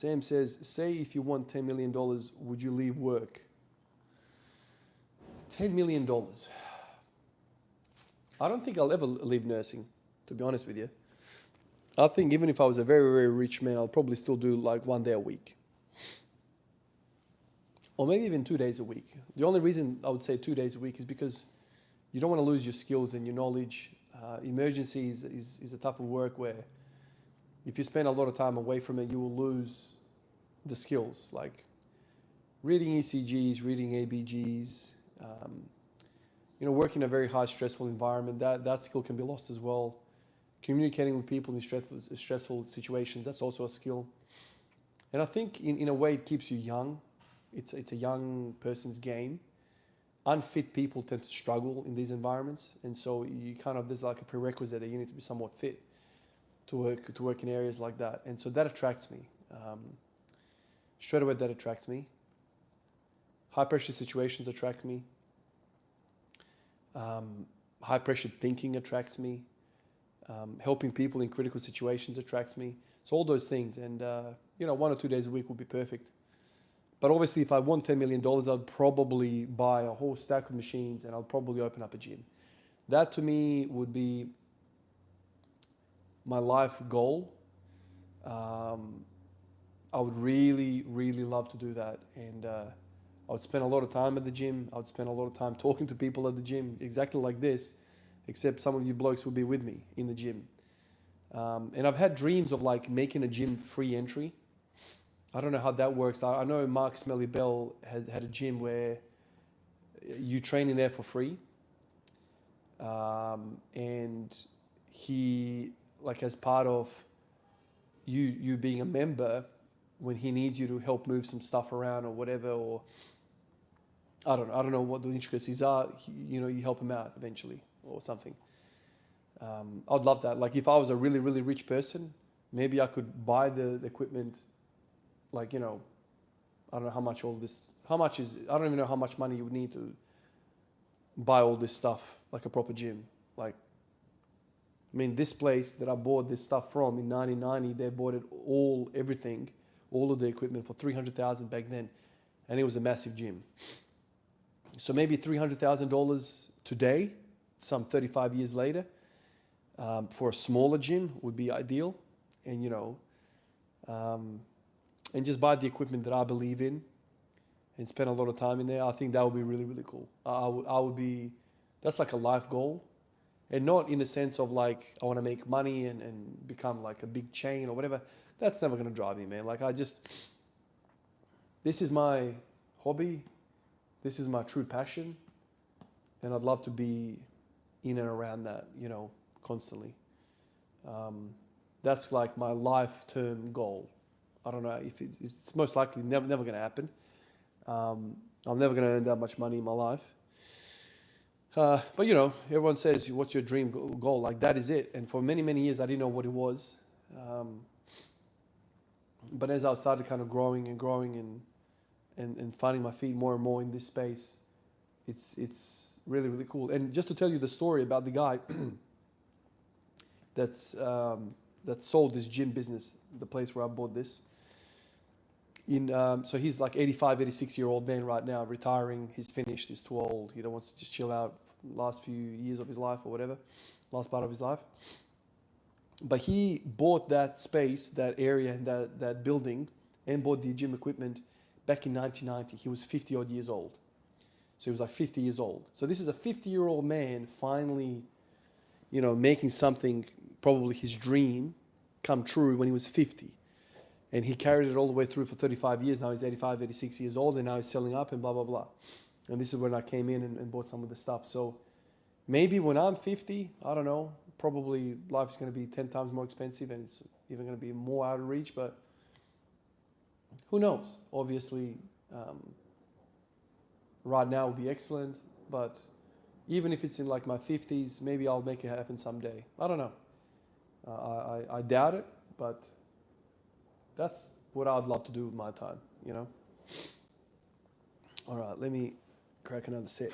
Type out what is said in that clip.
Sam says, say if you won $10 million, would you leave work? $10 million. I don't think I'll ever leave nursing, to be honest with you. I think even if I was a very, very rich man, I'll probably still do like 1 day a week. Or maybe even 2 days a week. The only reason I would say 2 days a week is because you don't want to lose your skills and your knowledge. Emergencies is a type of work where if you spend a lot of time away from it, you will lose the skills, like reading ECGs, reading ABGs, working in a very high stressful environment, that skill can be lost as well. Communicating with people in stressful situations, that's also a skill. And I think in a way it keeps you young. It's a young person's game. Unfit people tend to struggle in these environments, and so there's like a prerequisite that you need to be somewhat fit to work in areas like that, and so that attracts me. Straight away, that attracts me. High pressure situations attract me. High pressure thinking attracts me. Helping people in critical situations attracts me. So all those things, and 1 or 2 days a week would be perfect. But obviously, if I won $10 million, I'd probably buy a whole stack of machines and I'll probably open up a gym. That to me would be my life goal. I would really, really love to do that. And I would spend a lot of time at the gym. I would spend a lot of time talking to people at the gym, exactly like this, except some of you blokes will be with me in the gym. And I've had dreams of like making a gym free entry. I don't know how that works. I know Mark Smelly Bell had a gym where you train in there for free. And he, like as part of you being a member, when he needs you to help move some stuff around or whatever, or I don't know what the intricacies are, you help him out eventually or something. I'd love that. Like if I was a really, really rich person, maybe I could buy the equipment. Like, I don't know how much I don't even know how much money you would need to buy all this stuff, like a proper gym. Like, I mean, this place that I bought this stuff from in 1990, they bought it everything, all of the equipment for $300,000 back then. And it was a massive gym. So maybe $300,000 today, some 35 years later, for a smaller gym would be ideal. And, and just buy the equipment that I believe in and spend a lot of time in there. I think that would be really, really cool. That's like a life goal. And not in the sense of like, I want to make money and become like a big chain or whatever. That's never going to drive me, man. Like this is my hobby. This is my true passion. And I'd love to be in and around that, constantly. That's like my life-term goal. I don't know if it's most likely never going to happen. I'm never going to earn that much money in my life. But everyone says, what's your dream goal? Like that is it. And for many, many years, I didn't know what it was. But as I started kind of growing and finding my feet more and more in this space, it's really, really cool. And just to tell you the story about the guy that sold this gym business, the place where I bought this. So he's like 85, 86-year-old man right now, retiring. He's finished. He's too old. He wants to just chill out last few years of his life or whatever, last part of his life. But he bought that space, that area, and that building, and bought the gym equipment back in 1990. He was 50-odd years old. So he was like 50 years old. So this is a 50-year-old man finally, making something, probably his dream, come true when he was 50. And he carried it all the way through for 35 years. Now he's 85, 86 years old, and now he's selling up and blah, blah, blah. And this is when I came in and bought some of the stuff. So maybe when I'm 50, I don't know, probably life is going to be 10 times more expensive and it's even going to be more out of reach. But who knows? Obviously, right now would be excellent. But even if it's in like my 50s, maybe I'll make it happen someday. I don't know. I doubt it, but that's what I'd love to do with my time, All right, let me crack another set.